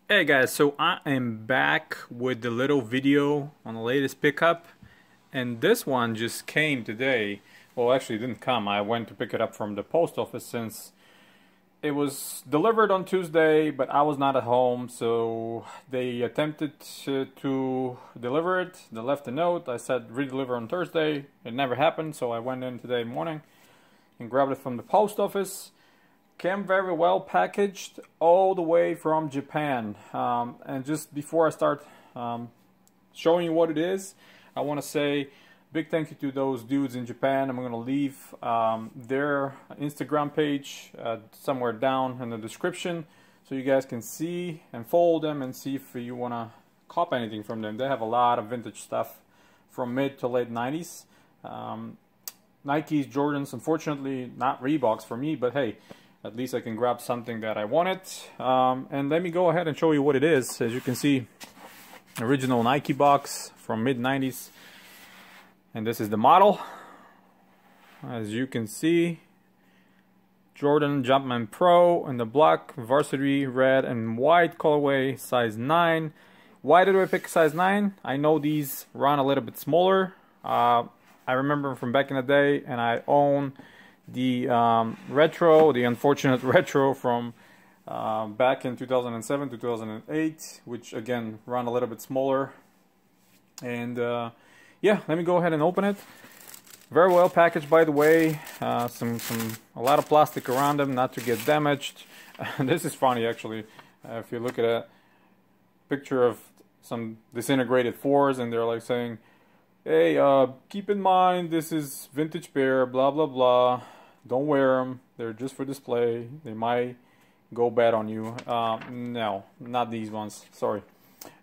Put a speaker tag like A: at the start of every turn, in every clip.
A: Hey guys, so I am back with the little video on the latest pickup, and this one just came today. Well, actually it didn't come. I went to pick it up from the post office since it was delivered on Tuesday, but I was not at home, so they attempted to deliver it. They left a note. I said redeliver on Thursday. It never happened, so I went in today morning and grabbed it from the post office. Came very well packaged, all the way from Japan. And just before I start showing you what it is, I want to say big thank you to those dudes in Japan. I'm going to leave their Instagram page somewhere down in the description, so you guys can see and follow them and see if you want to cop anything from them. They have a lot of vintage stuff from mid to late 90s. Nikes, Jordans, unfortunately not Reeboks for me, but hey, at least I can grab something that I wanted. And let me go ahead and show you what it is. As you can see, original Nike box from mid-90s. And this is the model. As you can see, Jordan Jumpman Pro in the black, varsity, red, and white colorway, size 9. Why did I pick size 9? I know these run a little bit smaller. I remember from back in the day, and I own the retro, the unfortunate retro from back in 2007, 2008, which again run a little bit smaller. And yeah, let me go ahead and open it. Very well packaged, by the way. A lot of plastic around them, not to get damaged. This is funny actually. If you look at a picture of some disintegrated 4s, and they're like saying, hey, keep in mind this is vintage pair, blah blah blah. Don't wear them. They're just for display. They might go bad on you. No, not these ones. Sorry.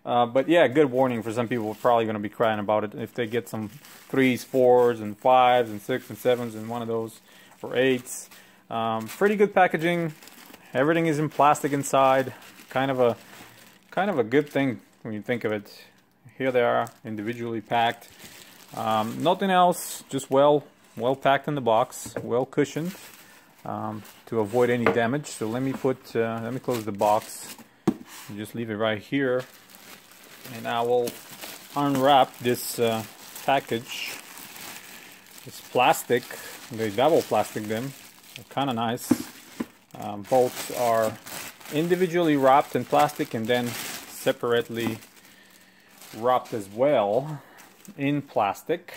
A: But yeah, good warning for some people. Probably going to be crying about it if they get some 3s, 4s, and 5s, and 6s, and 7s in one of those, or 8s. Pretty good packaging. Everything is in plastic inside. Kind of a good thing when you think of it. Here they are, individually packed. Nothing else, just well packed in the box, well cushioned, to avoid any damage. So let me close the box and just leave it right here, and I will unwrap this package. It's plastic. They double plastic them. They're kind of nice. Both are individually wrapped in plastic and then separately wrapped as well in plastic.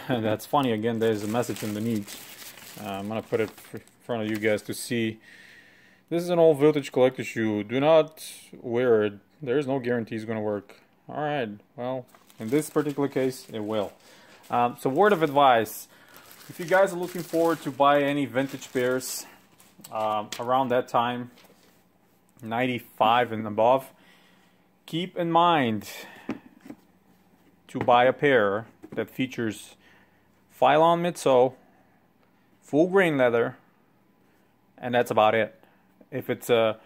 A: That's funny. Again, there's a message underneath. I'm gonna put it in front of you guys to see. This is an old vintage collector shoe. Do not wear it. There's no guarantee it's gonna work. Alright, well, in this particular case it will. So word of advice, if you guys are looking forward to buy any vintage pairs around that time, 95 and above, keep in mind to buy a pair that features Phylon midsole, full grain leather, and that's about it. If it's a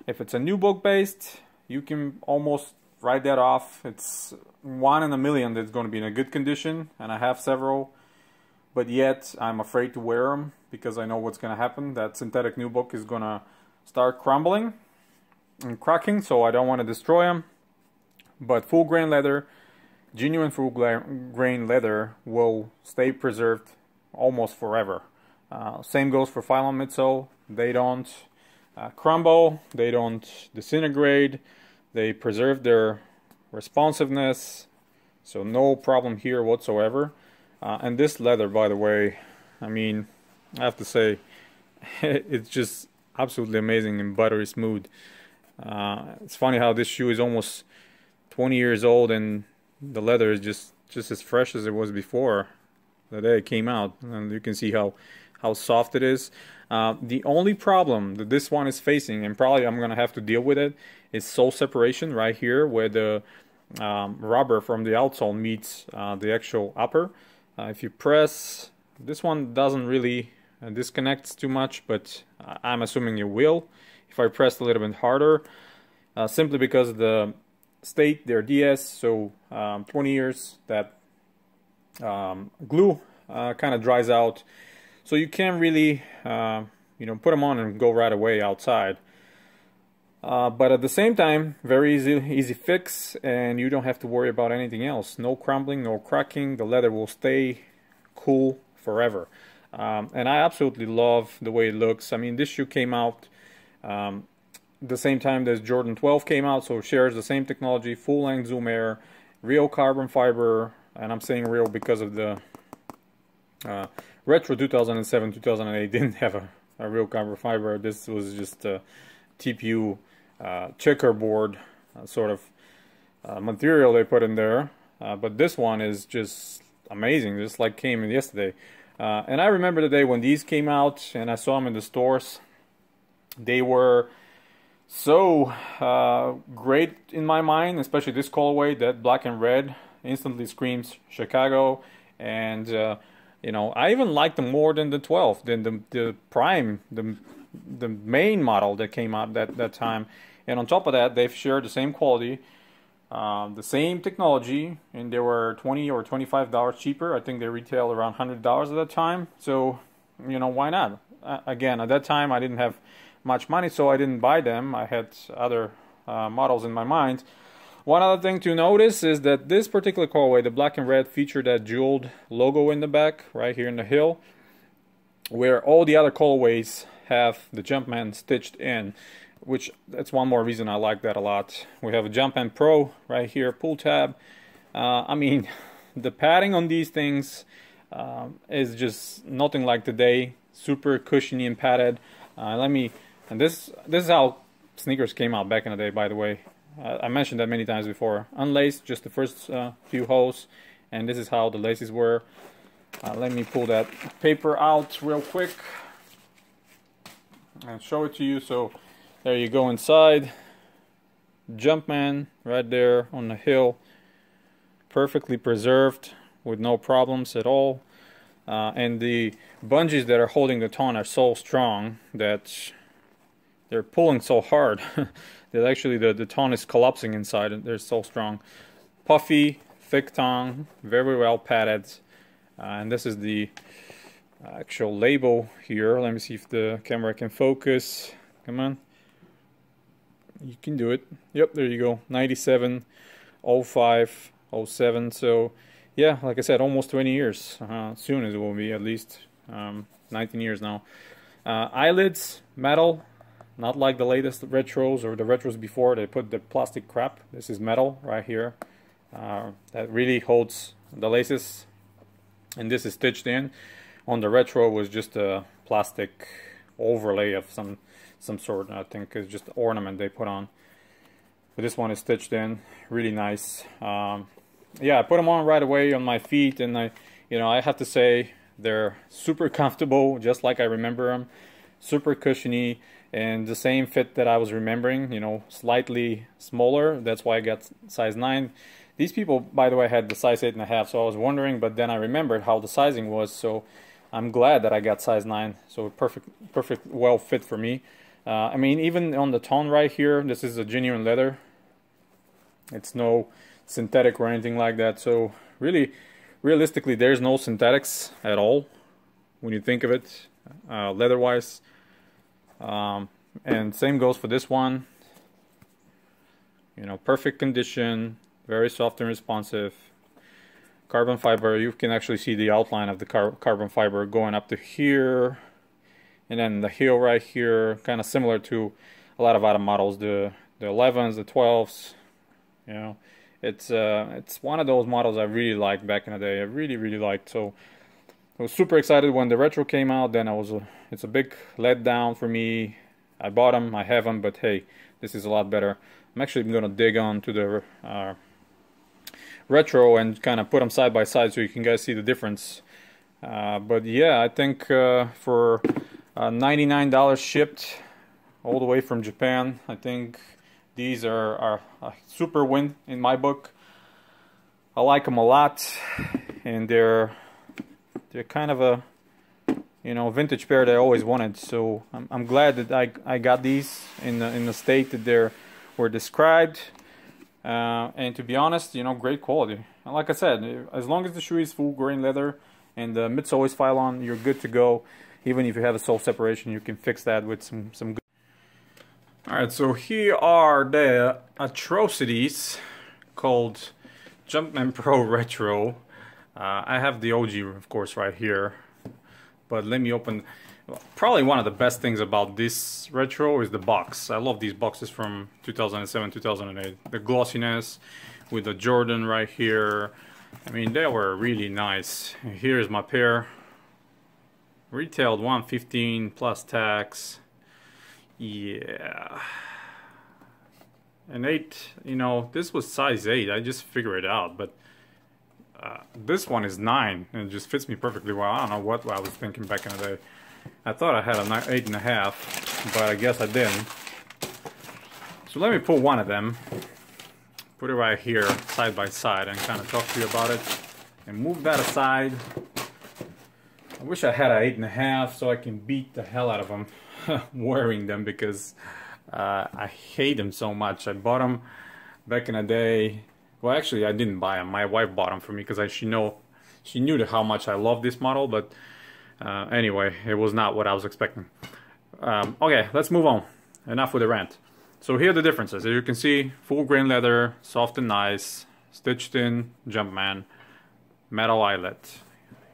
A: nubuck based, you can almost write that off. It's 1 in a million that's going to be in a good condition, and I have several, but yet I'm afraid to wear them because I know what's going to happen. That synthetic nubuck is going to start crumbling and cracking, so I don't want to destroy them. But full grain leather, genuine full grain leather will stay preserved almost forever. Same goes for Phylon midsole. They don't crumble, they don't disintegrate, they preserve their responsiveness, so no problem here whatsoever. And this leather, by the way, I mean, I have to say, it's just absolutely amazing and buttery smooth. It's funny how this shoe is almost 20 years old and the leather is just as fresh as it was before the day it came out, and you can see how soft it is. The only problem that this one is facing, and probably I'm gonna have to deal with it, is sole separation right here where the rubber from the outsole meets the actual upper. If you press, this one doesn't really disconnect too much, but I'm assuming it will if I press a little bit harder, simply because the state, their DS, so 20 years, that glue kind of dries out, so you can't really you know, put them on and go right away outside. But at the same time, very easy fix, and you don't have to worry about anything else. No crumbling, no cracking. The leather will stay cool forever. And I absolutely love the way it looks. I mean, this shoe came out the same time that Jordan Xll came out, so it shares the same technology, full length zoom air, real carbon fiber, and I'm saying real because of the retro 2007-2008 didn't have a real carbon fiber. This was just a TPU checkerboard sort of material they put in there, but this one is just amazing, just like came in yesterday. And I remember the day when these came out and I saw them in the stores. They were so great in my mind, especially this colorway, that black and red instantly screams Chicago. And you know, I even liked them more than the 12, than the Prime, the main model that came out that time. And on top of that, they've shared the same quality, the same technology, and they were $20 or $25 cheaper. I think they retailed around $100 at that time. So, you know, why not? Again, at that time I didn't have much money, so I didn't buy them. I had other models in my mind. One other thing to notice is that this particular colorway, the black and red, featured that jeweled logo in the back, right here in the heel, where all the other colorways have the Jumpman stitched in, which that's one more reason I like that a lot. We have a Jumpman Pro right here, pull tab. I mean, the padding on these things is just nothing like today. Super cushiony and padded. And this is how sneakers came out back in the day, by the way. I mentioned that many times before. Unlaced, just the first few holes, and this is how the laces were. Let me pull that paper out real quick and show it to you. So there you go inside. Jumpman right there on the heel, perfectly preserved with no problems at all. And the bungees that are holding the tongue are so strong that they're pulling so hard that actually the tongue is collapsing inside, and they're so strong. Puffy, thick tongue, very well padded. And this is the actual label here. Let me see if the camera can focus. Come on. You can do it. Yep, there you go. 97, 05, 07. So yeah, like I said, almost 20 years. Soon it will be at least 19 years now. Eyelids, metal. Not like the latest retros or the retros before. They put the plastic crap. This is metal right here. That really holds the laces. And this is stitched in. On the retro was just a plastic overlay of some sort. I think it's just ornament they put on. But this one is stitched in. Really nice. Yeah, I put them on right away on my feet, and I have to say they're super comfortable, just like I remember them. Super cushiony, and the same fit that I was remembering, you know, slightly smaller. That's why I got size 9. These people, by the way, had the size 8.5, so I was wondering, but then I remembered how the sizing was, so I'm glad that I got size 9. So perfect, well fit for me. I mean, even on the tone right here, this is a genuine leather. It's no synthetic or anything like that. So really, realistically, there's no synthetics at all when you think of it, leather-wise. And same goes for this one. You know, perfect condition, very soft and responsive. carbon fiber. You can actually see the outline of the carbon fiber going up to here, and then the heel right here, kind of similar to a lot of other models, the 11s, the 12s. You know, it's one of those models I really liked back in the day. I really liked. So I was super excited when the retro came out. Then it's a big letdown for me. I bought them, I have them, but hey, this is a lot better. I'm actually gonna dig on to the retro and kind of put them side by side so you can guys see the difference. But yeah, I think for $99 shipped all the way from Japan, I think these are a super win in my book. I like them a lot, and they're kind of a, you know, vintage pair that I always wanted. So I'm glad that I got these in the state that they were described. And to be honest, you know, great quality. And like I said, as long as the shoe is full grain leather and the midsole is Phylon, you're good to go. Even if you have a sole separation, you can fix that with some good. Alright, so here are the atrocities called Jumpman Pro Retro. I have the OG, of course, right here. But let me open. Probably one of the best things about this retro is the box. I love these boxes from 2007, 2008. The glossiness with the Jordan right here. I mean, they were really nice. Here's my pair. Retailed $115 plus tax. Yeah. And 8, you know, this was size 8. I just figured it out, but this one is 9 and it just fits me perfectly well. I don't know what I was thinking back in the day. I thought I had an 8.5, but I guess I didn't. So let me pull one of them, put it right here side by side, and kind of talk to you about it. And move that aside. I wish I had an 8.5 so I can beat the hell out of them wearing them, because I hate them so much. I bought them back in the day. Well, actually, I didn't buy them. My wife bought them for me because she knew how much I love this model. But anyway, it was not what I was expecting. Okay, let's move on. Enough with the rant. So here are the differences. As you can see, full grain leather, soft and nice, stitched in Jumpman, metal eyelet.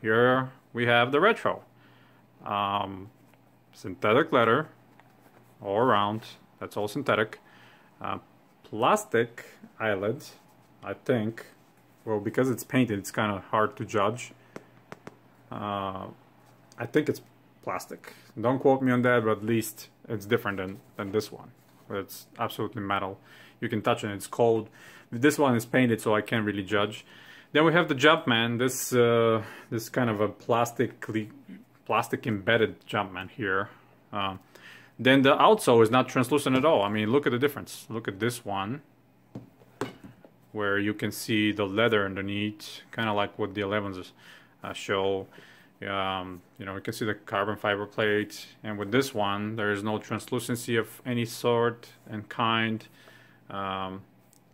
A: Here we have the retro. Synthetic leather all around. That's all synthetic. Plastic eyelet, I think. Well, because it's painted, it's kind of hard to judge. I think it's plastic. Don't quote me on that, but at least it's different than this one. It's absolutely metal. You can touch it, it's cold. This one is painted, so I can't really judge. Then we have the Jumpman. This kind of a plastic embedded Jumpman here. Then the outsole is not translucent at all. I mean, look at the difference. Look at this one, where you can see the leather underneath, kind of like what the 11s show. You know, you can see the carbon fiber plate, and with this one, there is no translucency of any sort and kind.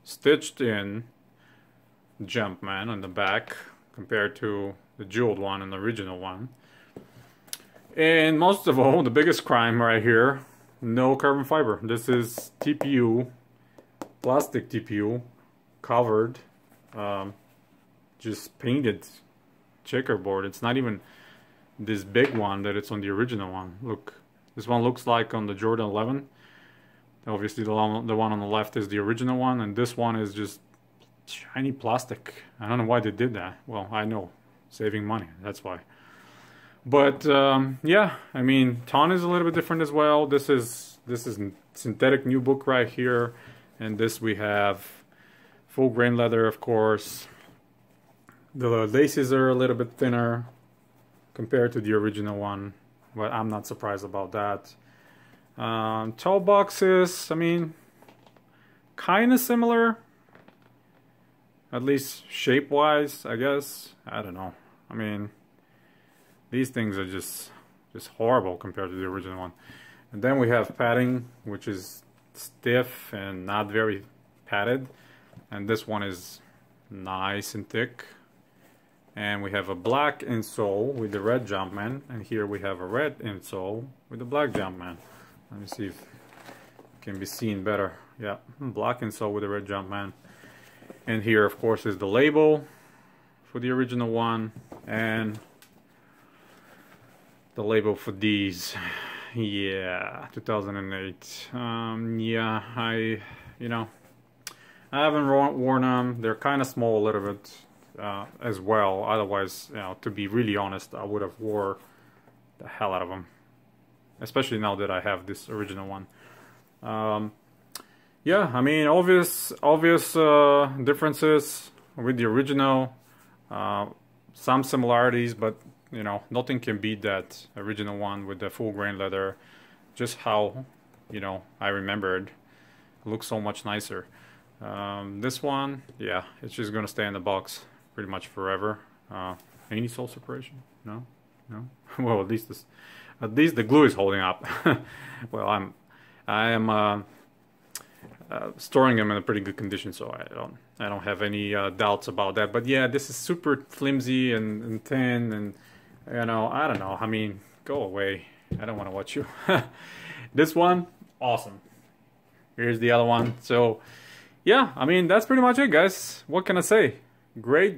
A: Stitched in Jumpman on the back compared to the jeweled one and the original one. And most of all, the biggest crime right here, no carbon fiber. This is TPU, plastic TPU, covered, just painted checkerboard. It's not even this big one that it's on the original one. Look, this one looks like on the Jordan 11. Obviously the one on the left is the original one, and this one is just shiny plastic. I don't know why they did that. Well, I know, saving money, that's why. But yeah, I mean, tone is a little bit different as well. This is synthetic nubuck right here, and this we have full grain leather, of course. The laces are a little bit thinner compared to the original one, but I'm not surprised about that. Toe boxes, I mean, kind of similar, at least shape-wise, I guess. I don't know. I mean, these things are just horrible compared to the original one. And then we have padding, which is stiff and not very padded. And this one is nice and thick. And we have a black insole with the red Jumpman. And here we have a red insole with the black Jumpman. Let me see if it can be seen better. Yeah, black insole with the red Jumpman. And here, of course, is the label for the original one, and the label for these. Yeah, 2008. Yeah, I haven't worn them. They're kind of small a little bit as well. Otherwise, to be really honest, I would have wore the hell out of them. Especially now that I have this original one. Yeah, I mean, obvious differences with the original. Some similarities, but nothing can beat that original one with the full grain leather. Just how, I remembered. It looks so much nicer. This one, yeah, it's just gonna stay in the box pretty much forever. Any sole separation? No. Well, at least the glue is holding up. Well, I am storing them in a pretty good condition, so I don't have any doubts about that. But yeah, this is super flimsy and thin, and I don't know. I mean, go away. I don't want to watch you. This one, awesome. Here's the other one. So yeah, I mean, that's pretty much it, guys. What can I say? Great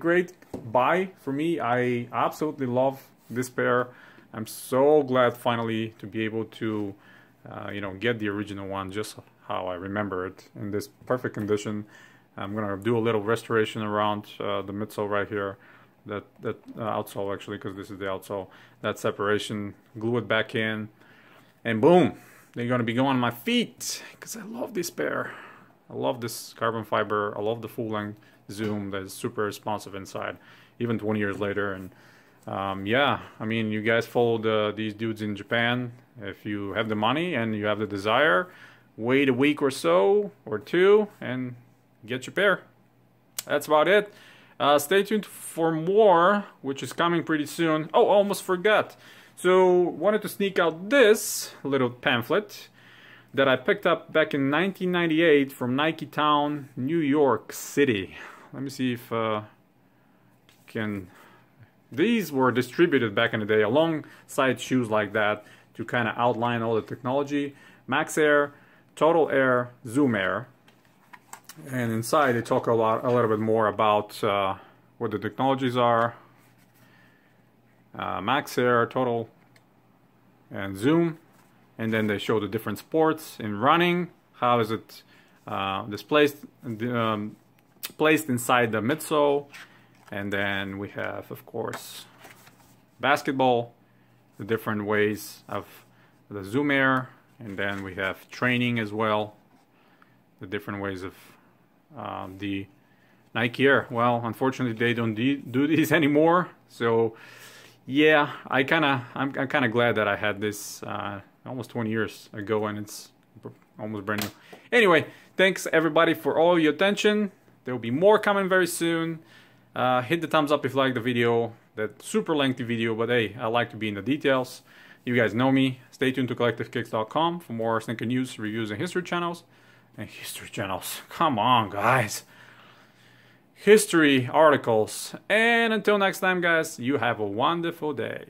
A: buy for me. I absolutely love this pair. I'm so glad finally to be able to get the original one just how I remember it in this perfect condition. I'm gonna do a little restoration around the midsole right here, that outsole actually, because this is the outsole. That separation, glue it back in, and boom, they're gonna be going on my feet, because I love this pair. I love this carbon fiber. I love the full length zoom that is super responsive inside, even 20 years later. And yeah, I mean, you guys followed these dudes in Japan. If you have the money and you have the desire, wait a week or so, or two, and get your pair. That's about it. Stay tuned for more, which is coming pretty soon. Oh, almost forgot. So, wanted to sneak out this little pamphlet that I picked up back in 1998 from Nike Town, New York City. Let me see if can... These were distributed back in the day alongside shoes like that to kind of outline all the technology. Max Air, Total Air, Zoom Air. And inside they talk a little bit more about what the technologies are. Max Air, Total, and Zoom. And then they show the different sports in running. How is it placed inside the midsole. And then we have, of course, basketball, the different ways of the Zoom Air, and then we have training as well, the different ways of the Nike Air. Well, unfortunately, they don't do these anymore. So, yeah, I'm kind of glad that I had this almost 20 years ago, and it's almost brand new. Anyway, thanks everybody for all your attention. There will be more coming very soon. Hit the thumbs up if you like the video, that super lengthy video, but hey, I like to be in the details. You guys know me. Stay tuned to collectivekicks.com for more sneaker news, reviews, and history channels. Come on, guys. History articles. And until next time, guys, you have a wonderful day.